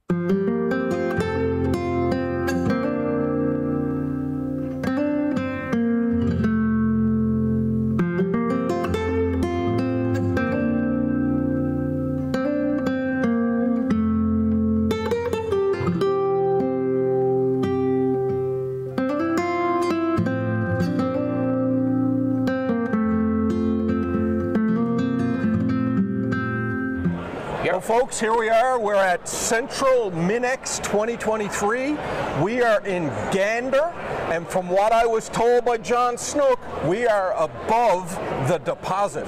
Well, folks, here we are. We're at Central Minex 2023. We are in Gander, and from what I was told by John Snook, we are above the deposit.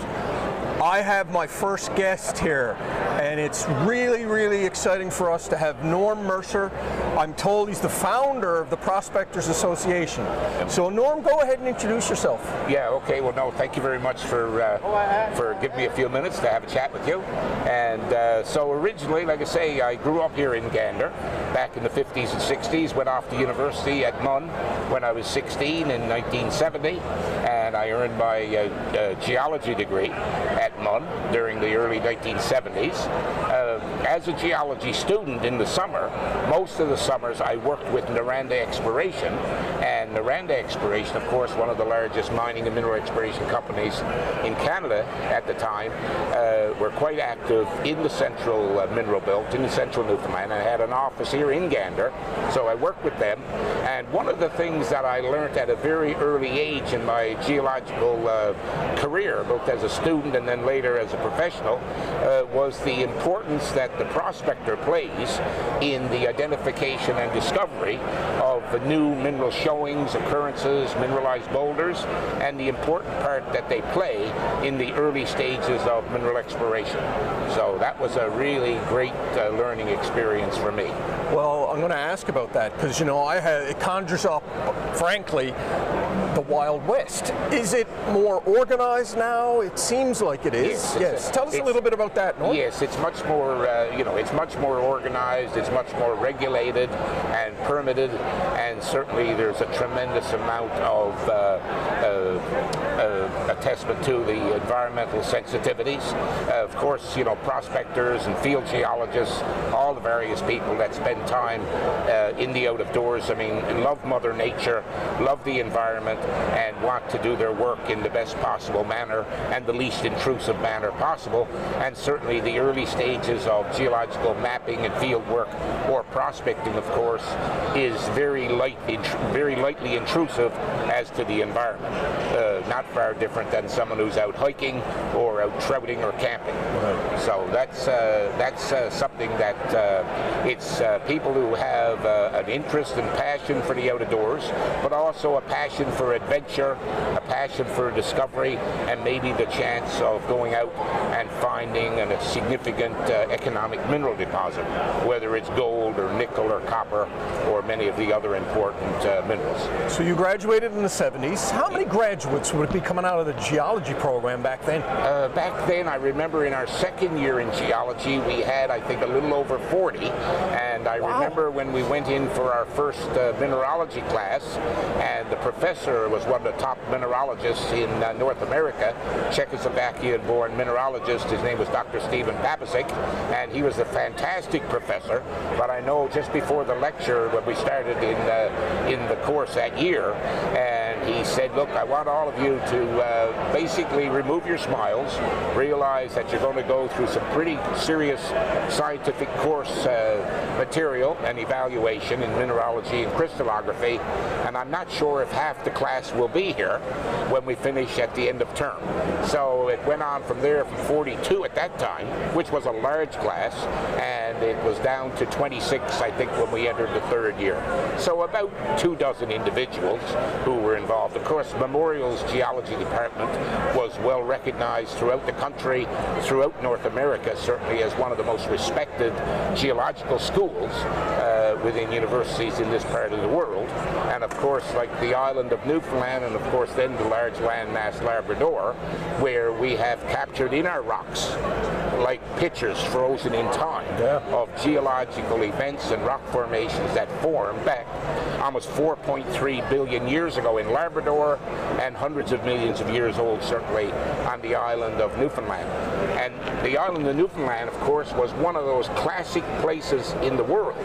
I have my first guest here, and it's really, really exciting for us to have Norm Mercer. I'm told he's the founder of the Prospectors Association. So Norm, go ahead and introduce yourself. Yeah, okay, well, no, thank you very much for giving me a few minutes to have a chat with you. And so originally, like I say, I grew up here in Gander back in the 50s and 60s, went off to university at MUN when I was 16 in 1970, and I earned my geology degree at MUN during the early 1970s. As a geology student in the summer, most of the summers I worked with Noranda Exploration, and Noranda Exploration, of course, one of the largest mining and mineral exploration companies in Canada at the time, were quite active in the central mineral belt, in the central Newfoundland, and I had an office here in Gander, so I worked with them. And one of the things that I learned at a very early age in my geological career, both as a student and then later as a professional, was the importance that the prospector plays in the identification and discovery of the new mineral showings, occurrences, mineralized boulders, and the important part that they play in the early stages of mineral exploration. So that was a really great learning experience for me. Well, I'm going to ask about that because, you know, it conjures up, frankly, the Wild West. Is it more organized now? It seems like it is. Yes. Tell us a little bit about that, Norm. Yes, it's much more, it's much more organized, it's much more regulated and permitted, and certainly there's a tremendous amount of attestment to the environmental sensitivities. Of course, you know, prospectors and field geologists, all the various people that spend time in the out of doors, I mean, love Mother Nature, love the environment, and want to do their work in the best possible manner and the least intrusive manner possible. And certainly the early stages of geological mapping and field work, or prospecting, of course, is very lightly intrusive as to the environment. Not far different than someone who's out hiking or out trouting or camping. Right. So that's something that it's people who have an interest and passion for the outdoors, but also a passion for adventure, a passion for discovery, and maybe the chance of going out and finding a significant economic mineral deposit, whether it's gold or nickel or copper or many of the other important minerals. So you graduated in the 70s. How many graduates would be coming out of the geology program back then? Back then, I remember in our second year in geology, we had, I think, a little over 40. And I remember when we went in for our first mineralogy class, and the professor was one of the top mineralogists in North America, Czechoslovakian-born mineralogist. His name was Dr. Stephen Babasik, and he was a fantastic professor. But I know just before the lecture, when we started in the course that year, and he said, look, I want all of you to basically remove your smiles, realize that you're going to go through some pretty serious scientific course material and evaluation in mineralogy and crystallography, and I'm not sure if half the class will be here when we finish at the end of term. So it went on from there, from 42 at that time, which was a large class, and it was down to 26, I think, when we entered the third year. So about 24 individuals who were involved. Of course, Memorial's geology department was well recognized throughout the country, throughout North America, certainly as one of the most respected geological schools within universities in this part of the world. And of course, like the island of Newfoundland, and of course then the large landmass Labrador, where we have captured in our rocks like pictures frozen in time of geological events and rock formations that formed back almost 4.3 billion years ago in Labrador, and hundreds of millions of years old certainly on the island of Newfoundland. And the island of Newfoundland, of course, was one of those classic places in the world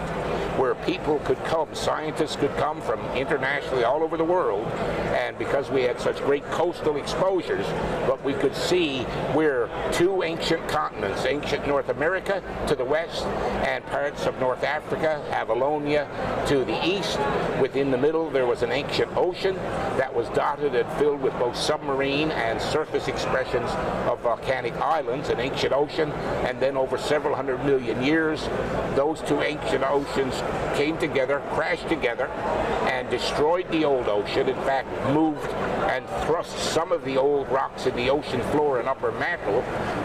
where people could come, scientists could come from internationally all over the world, and because we had such great coastal exposures, but we could see where two ancient continents, ancient North America to the west and parts of North Africa, Avalonia to the east. Within the middle there was an ancient ocean that was dotted and filled with both submarine and surface expressions of volcanic islands, an ancient ocean, and then over several 100 million years those two ancient oceans came together, crashed together, and destroyed the old ocean. In fact, moved and thrust some of the old rocks in the ocean floor and upper mantle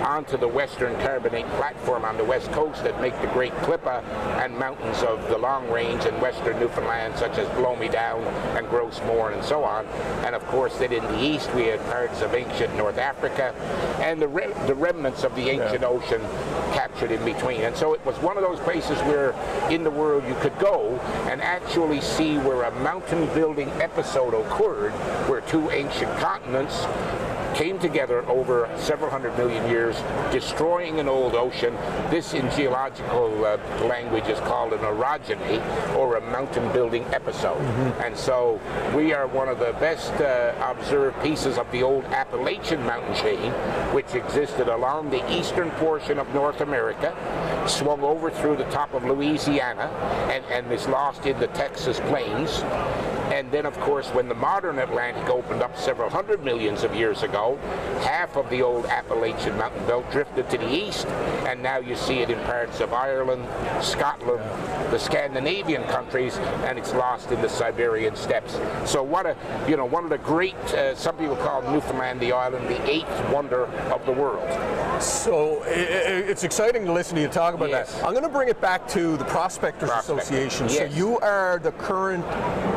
onto the western carbonate platform on the west coast that make the great Klippa and mountains of the Long Range in western Newfoundland, such as Blow Me Down and Gross Moor and so on. And of course, then in the east we had parts of ancient North Africa and the remnants of the ancient ocean captured in between. And so it was one of those places where in the world you could go and actually see where a mountain building episode occurred, where two ancient continents came together over several 100 million years, destroying an old ocean. This in geological language is called an orogeny, or a mountain building episode. And so we are one of the best observed pieces of the old Appalachian mountain chain, which existed along the eastern portion of North America, swung over through the top of Louisiana, and is lost in the Texas plains. And then, of course, when the modern Atlantic opened up several 100 millions of years ago, half of the old Appalachian mountain belt drifted to the east, and now you see it in parts of Ireland, Scotland, the Scandinavian countries, and it's lost in the Siberian steppes. So what a, you know, one of the great, some people call Newfoundland the island, the eighth wonder of the world. So it's exciting to listen to you talk about that. I'm going to bring it back to the Prospectors Association. So you are the current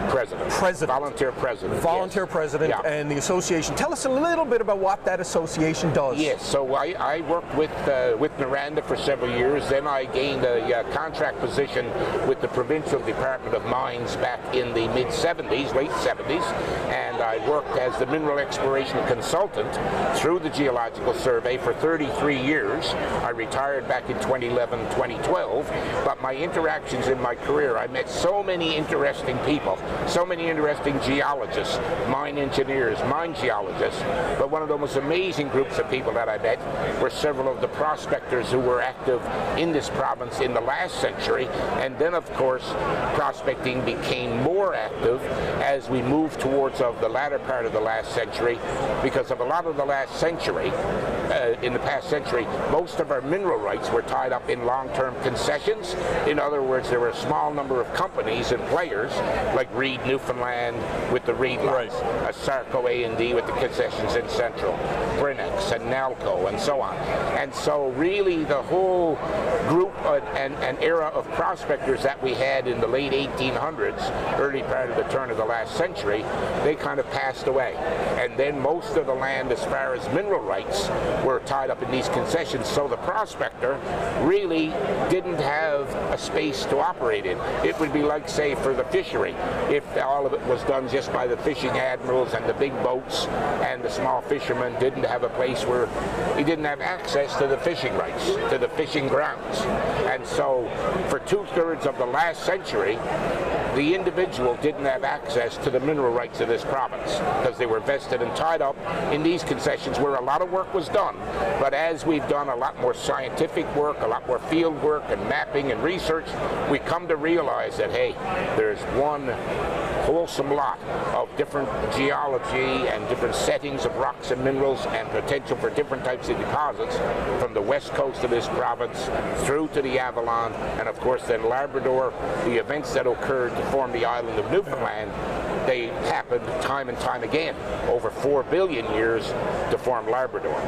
president. Volunteer president. Volunteer president, and the association. Tell us a little bit about what that association does. Yes, so I worked with Noranda for several years. Then I gained a contract position with the Provincial Department of Mines back in the mid-70s, late 70s, and I worked as the mineral exploration consultant through the Geological Survey for 33 years. I retired back in 2011, 2012, but my interactions in my career, I met so many interesting people, so many interesting geologists, mine engineers, mine geologists, but one of the most amazing groups of people that I met were several of the prospectors who were active in this province in the last century, and then of course prospecting became more active as we moved towards the latter part of the last century, because of a lot of the last century, in the past century, most of our mineral rights were tied up in long-term concessions. In other words, there were a small number of companies and players like Reed Newfoundland with the Reed lots, Sarco A&D with the concessions in Central, Brinex and Nalco and so on. And so really the whole group and era of prospectors that we had in the late 1800s, early part of the turn of the last century, they kind of passed away. And then most of the land as far as mineral rights were tied up in these concessions, so the prospector really didn't have a space to operate in. It would be like, say, for the fishery, if all of it was done just by the fishing admirals and the big boats, and the small fishermen didn't have a place where he didn't have access to the fishing rights, to the fishing grounds. And so for 2/3 of the last century, the individual didn't have access to the mineral rights of this province because they were vested and tied up in these concessions where a lot of work was done. But as we've done a lot more scientific work, a lot more field work and mapping and research, we come to realize that, hey, there's one wholesome lot of different geology and different settings of rocks and minerals and potential for different types of deposits from the west coast of this province through to the Avalon, and of course then Labrador. The events that occurred to form the island of Newfoundland, they happened time and time again over 4 billion years to form Labrador.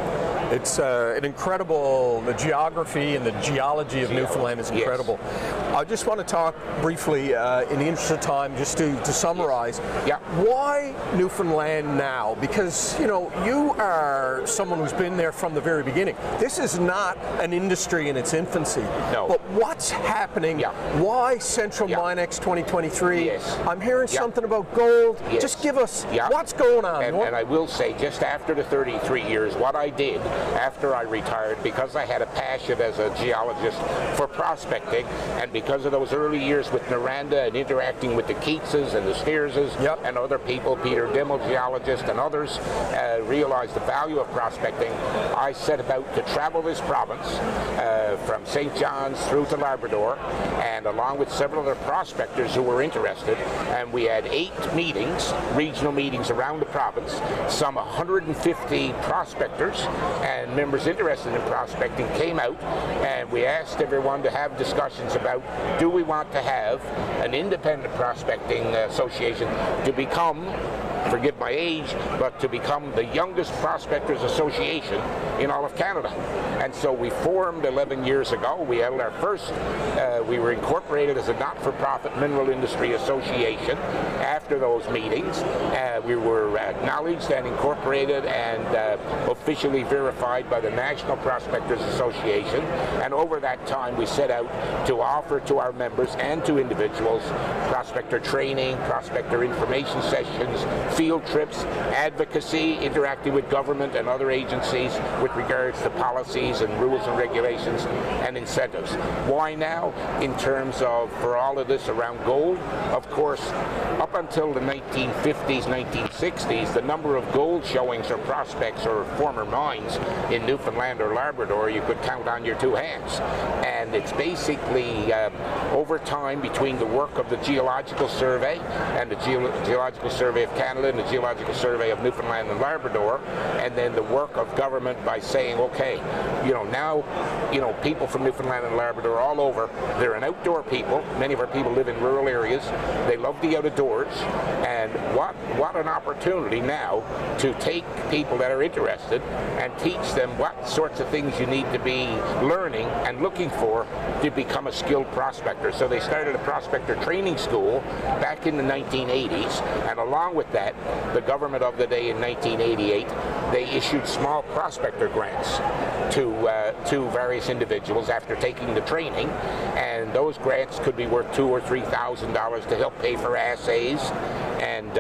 It's an incredible, the geography and the geology of Newfoundland is incredible. Yes. I just want to talk briefly, in the interest of time, just to summarize. Yeah. Why Newfoundland now? Because, you know, you are someone who's been there from the very beginning. This is not an industry in its infancy. No. But what's happening? Yeah. Why Central Minex 2023? Yes. I'm hearing something about gold. Yes. Just give us what's going on. And I will say, just after the 33 years, what I did after I retired, because I had a passion as a geologist for prospecting, and because of those early years with Noranda and interacting with the Keatses and the Steerses and other people, Peter Dimmel, geologist, and others, realized the value of prospecting, I set about to travel this province from St. John's through to Labrador, and along with several other prospectors who were interested, and we had 8 meetings, regional meetings around the province, some 150 prospectors and members interested in prospecting came out, and we asked everyone to have discussions about, do we want to have an independent prospecting association to become, forgive my age, but to become the youngest prospectors association in all of Canada. And so we formed 11 years ago. We held our first, we were incorporated as a not-for-profit mineral industry association. After those meetings, we were acknowledged and incorporated and officially verified by the National Prospectors Association. And over that time, we set out to offer to our members and to individuals prospector training, prospector information sessions, field trips, advocacy, interacting with government and other agencies with regards to policies and rules and regulations and incentives. Why now? In terms of, for all of this around gold, of course, up until the 1950s, 1960s, the number of gold showings or prospects or former mines in Newfoundland or Labrador you could count on your 2 hands. And it's basically over time, between the work of the Geological Survey and the Geological Survey of Canada and the Geological Survey of Newfoundland and Labrador, and then the work of government by saying, okay, you know, now, you know, people from Newfoundland and Labrador all over, they're an outdoor people. Many of our people live in rural areas. They love the outdoors, and what an opportunity now to take people that are interested and teach them what sorts of things you need to be learning and looking for to become a skilled prospector. So they started a prospector training school back in the 1980s, and along with that, the government of the day in 1988, they issued small prospector grants to various individuals after taking the training, and those grants could be worth $2,000 or $3,000 to help pay for assays and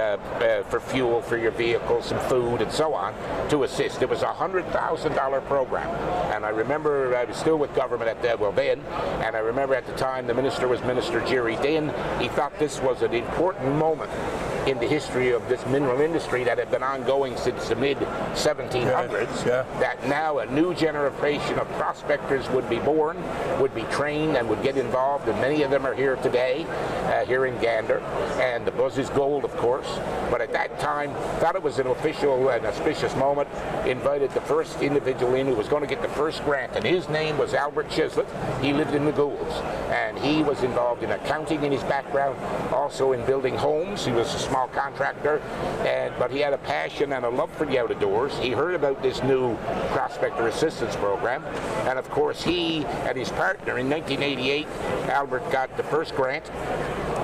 for fuel for your vehicles and food and so on to assist. It was a $100,000 program, and I remember I was still with government at that, well then, and I remember at the time the minister was Minister Jerry Dinn. He thought this was an important moment in the history of this mineral industry that had been ongoing since the mid-1700s, that now a new generation of prospectors would be born, would be trained, and would get involved, and many of them are here today, here in Gander, and the buzz is gold, of course, but at that time, thought it was an official and auspicious moment, invited the first individual in who was going to get the first grant, and his name was Albert Chislett. He lived in the Goulds, and he was involved in accounting in his background, also in building homes. He was a small contractor, but he had a passion and a love for the outdoors. He heard about this new prospector assistance program, and of course he and his partner in 1988, Albert got the first grant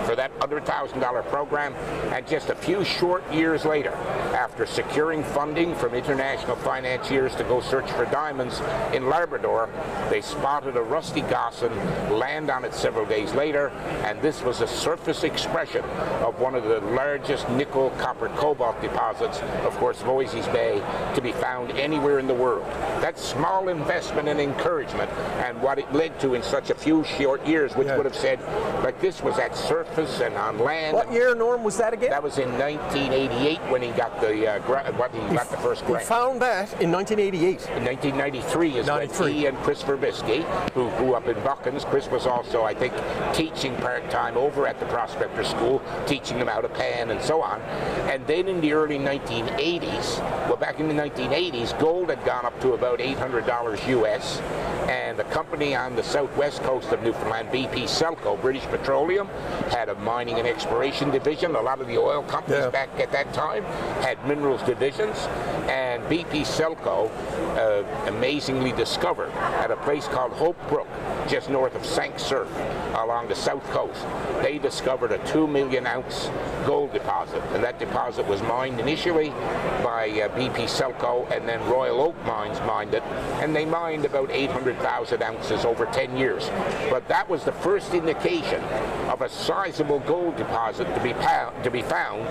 for that $100,000 program, and just a few short years later, after securing funding from international financiers to go search for diamonds in Labrador, they spotted a rusty gossan, land on it several days later, and this was a surface expression of one of the largest nickel, copper, cobalt deposits, of course, Voisey's Bay, to be found anywhere in the world. That small investment and encouragement, and what it led to in such a few short years, which would have said, like, this was at surface and on land. What year, Norm, was that again? That was in 1988 when he got the got the first grant. He found that in 1988. In 1993 is when he and Chris Verbisky, who grew up in Buckens. Chris was also, I think, teaching part-time over at the Prospector School, teaching them how to pan and so on. And then in the early 1980s, well, back in the 1980s, gold had gone up to about $800 US, and a company on the southwest coast of Newfoundland, BP Selco, British Petroleum, had a mining and exploration division. A lot of the oil companies back at that time had minerals divisions, and BP Selco amazingly discovered at a place called Hope Brook just north of Mercer along the south coast. They discovered a 2 million ounce gold deposit, and that deposit was mined initially by BP Selco, and then Royal Oak Mines mined it, and they mined about 800,000 ounces over 10 years. But that was the first indication of a sizable gold deposit to be found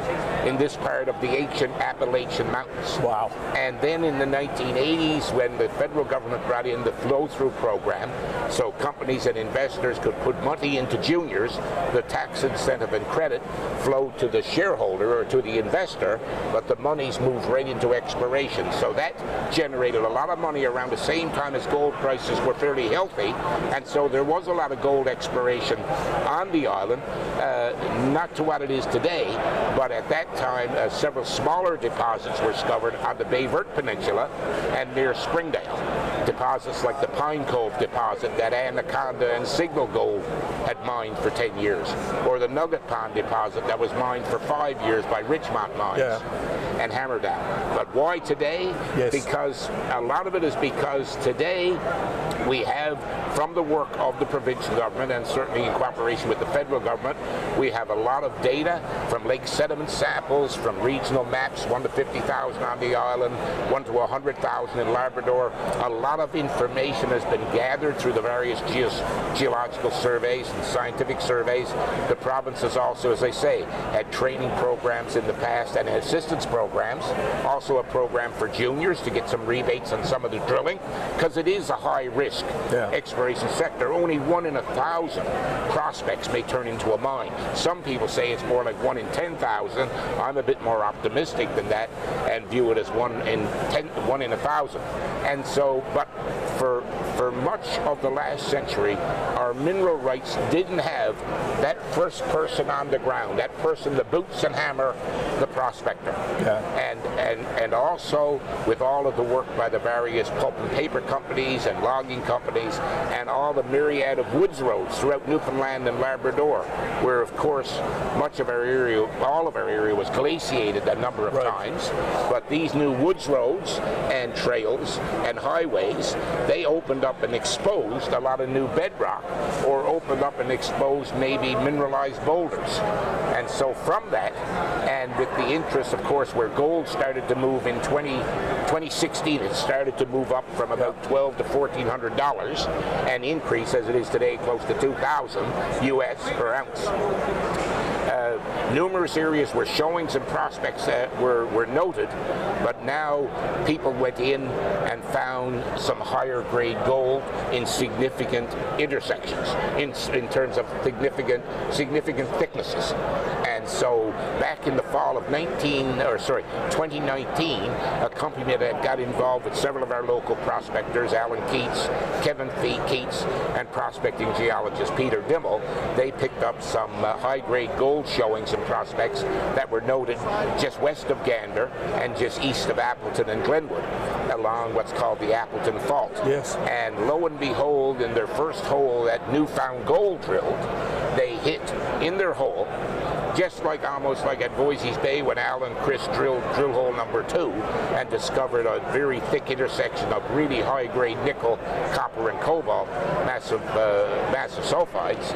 in this part of the ancient Appalachian Mountains. Wow. And then in the 1980s, when the federal government brought in the flow-through program, so companies and investors could put money into juniors, the tax incentive and credit flowed to the shareholder or to the investor, but the monies moved right into exploration. So that generated a lot of money around the same time as gold prices were fairly healthy, and so there was a lot of gold exploration on the island, not to what it is today, but at that time several smaller deposits were discovered on the Bay Verte Peninsula and near Springdale. Deposits like the Pine Cove deposit that Anaconda and Signal Gold had mined for 10 years, or the Nugget Pond deposit that was mined for 5 years by Richmont Mines and Hammerdown. But why today? Yes. Because a lot of it is because today we have, from the work of the provincial government and certainly in cooperation with the federal government, we have a lot of data from lake sediment samples, from regional maps, 1 to 50,000 on the island, 1 to 100,000 in Labrador. A lot of information has been gathered through the various geological surveys and scientific surveys. The province has also, as I say, had training programs in the past and assistance programs, also a program for juniors to get some rebates on some of the drilling, because it is a high-risk exploration sector. Only 1 in 1,000 prospects may turn into a mine. Some people say it's more like 1 in 10,000. I'm a bit more optimistic than that and view it as 1 in 1,000. And so, but for much of the last century, our mineral rights didn't have that first person on the ground, that person, the boots and hammer, the prospector. And also with all of the work by the various pulp and paper companies and logging companies and all the myriad of woods roads throughout Newfoundland and Labrador, where of course much of our area, all of our area was glaciated a number of times, but these new woods roads and trails and highways, they opened up and exposed a lot of new bedrock, or opened up and exposed maybe mineralized boulders. And so from that, and with the interest, of course, where gold started to move in 2016, it started to move up from about $1,200 to $1,400 and increase as it is today close to $2,000 US per ounce. Numerous areas where showings and prospects were noted, but now people went in and found some higher grade gold in significant intersections, in terms of significant thicknesses. And so back in the fall of 2019, a company that got involved with several of our local prospectors, Alan Keats, Kevin Keats, and prospecting geologist Peter Dimmel, they picked up some high-grade gold showings and prospects that were noted just west of Gander and just east of Appleton and Glenwood, along what's called the Appleton Fault. Yes. And lo and behold, in their first hole that Newfound Gold drilled, they hit in their hole, just like almost like at Voisey's Bay when Al and Chris drilled drill hole number 2 and discovered a very thick intersection of really high-grade nickel, copper, and cobalt, massive sulfides.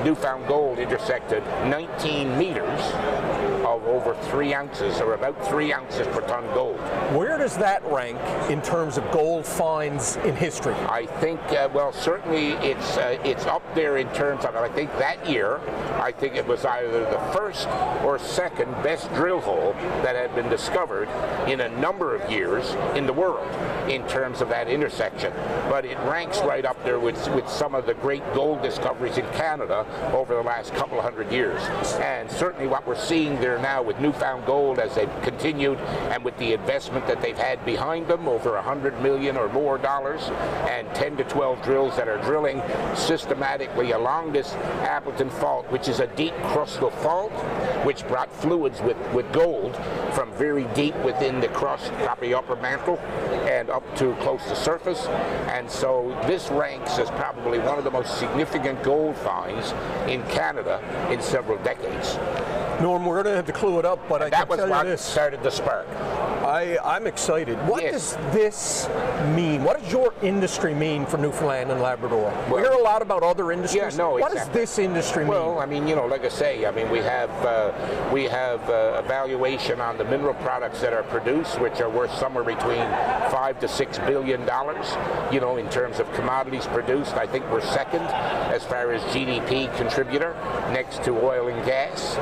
Newfound Gold intersected 19 meters of over 3 ounces, or about 3 ounces per ton gold. Where does that rank in terms of gold finds in history? I think, well, certainly it's up there in terms of, I think that year, I think it was either the first or second best drill hole that had been discovered in a number of years in the world in terms of that intersection. But it ranks right up there with some of the great gold discoveries in Canada over the last couple of 100 years. And certainly what we're seeing there now with Newfound Gold as they've continued, and with the investment that they've had behind them, over $100 million or more dollars, and 10 to 12 drills that are drilling systematically along this Appleton Fault, which is a deep crustal fault which brought fluids with gold from very deep within the crust, probably upper mantle, and up to close to surface. And so this ranks as probably one of the most significant gold finds in Canada in several decades. Norm, we're going to have to clue it up, but I can tell you this. That was what started the spark. I'm excited. What does this mean? What does your industry mean for Newfoundland and Labrador? Well, we hear a lot about other industries. Yeah, no, what exactly. does this industry mean? Well, I mean, you know, like I say, I mean, we have a valuation on the mineral products that are produced, which are worth somewhere between $5 to $6 billion. You know, in terms of commodities produced, I think we're second as far as GDP contributor, next to oil and gas.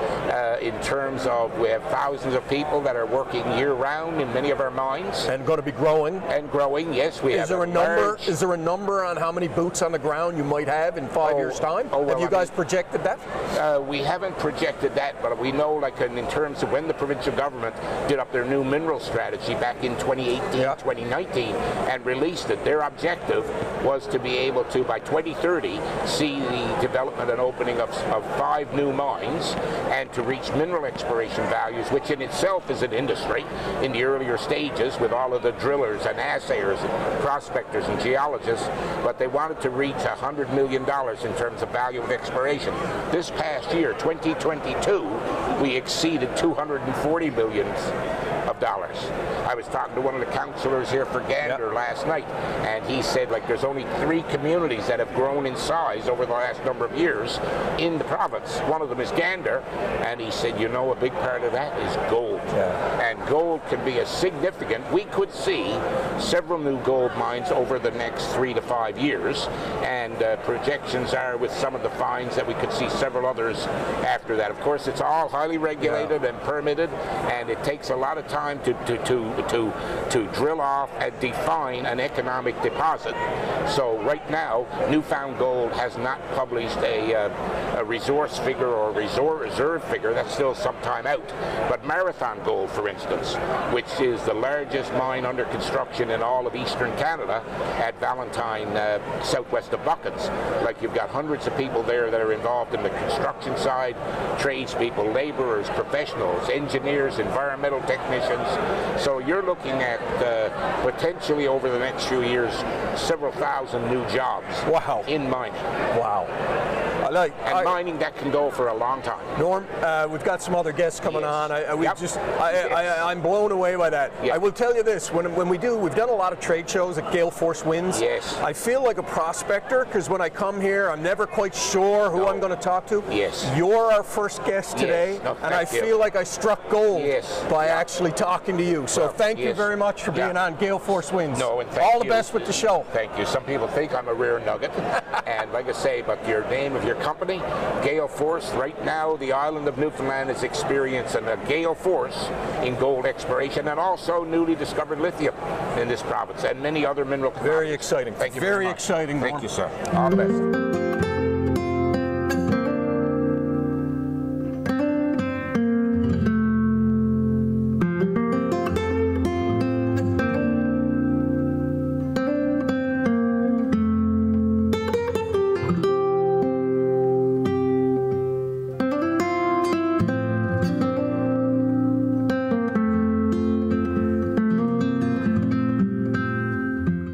In terms of, we have thousands of people that are working year-round in many of our mines, and going to be growing. And growing, yes. We is there a number? Is there a number on how many boots on the ground you might have in 5 years' time? Well, have you guys projected that? We haven't projected that, but we know, like in terms of when the provincial government did up their new mineral strategy back in 2018, 2019, and released it, their objective was to be able to, by 2030, see the development and opening of 5 new mines, and to reach mineral exploration values, which in itself is an industry in the earlier stages with all of the drillers and assayers and prospectors and geologists, but they wanted to reach $100 million in terms of value of exploration. This past year, 2022, we exceeded $240 million of dollars. I was talking to one of the councillors here for Gander last night, and he said, like, there's only 3 communities that have grown in size over the last number of years in the province. One of them is Gander, and he said, you know, a big part of that is gold. And gold can be a significant, we could see several new gold mines over the next 3 to 5 years, and projections are with some of the finds that we could see several others after that. Of course, it's all highly regulated and permitted, and it takes a lot of time to drill off and define an economic deposit. So right now, Newfound Gold has not published a resource figure or reserve figure. That's still some time out. But Marathon Gold, for instance, which is the largest mine under construction in all of eastern Canada at Valentine, southwest of Buckens. Like, you've got hundreds of people there that are involved in the construction side, tradespeople, laborers, professionals, engineers, environmental technicians. So you're looking at potentially over the next few years several thousand new jobs in mining. Wow. Mining that can go for a long time. Norm, we've got some other guests coming on. I'm blown away by that. I will tell you this: when we've done a lot of trade shows at Gale Force Winds. I feel like a prospector, because when I come here, I'm never quite sure who I'm going to talk to. You're our first guest today, and I feel like I struck gold by actually talking to you. So thank you very much for being on Gale Force Winds. No, and all the best with the show. Thank you. Some people think I'm a rare nugget, and like I say, but your name of your company, Gale Force, right now the island of Newfoundland is experiencing a gale force in gold exploration, and also newly discovered lithium in this province and many other mineral commodities. Very exciting. Thank you very much. exciting. Thank you, sir. All the best.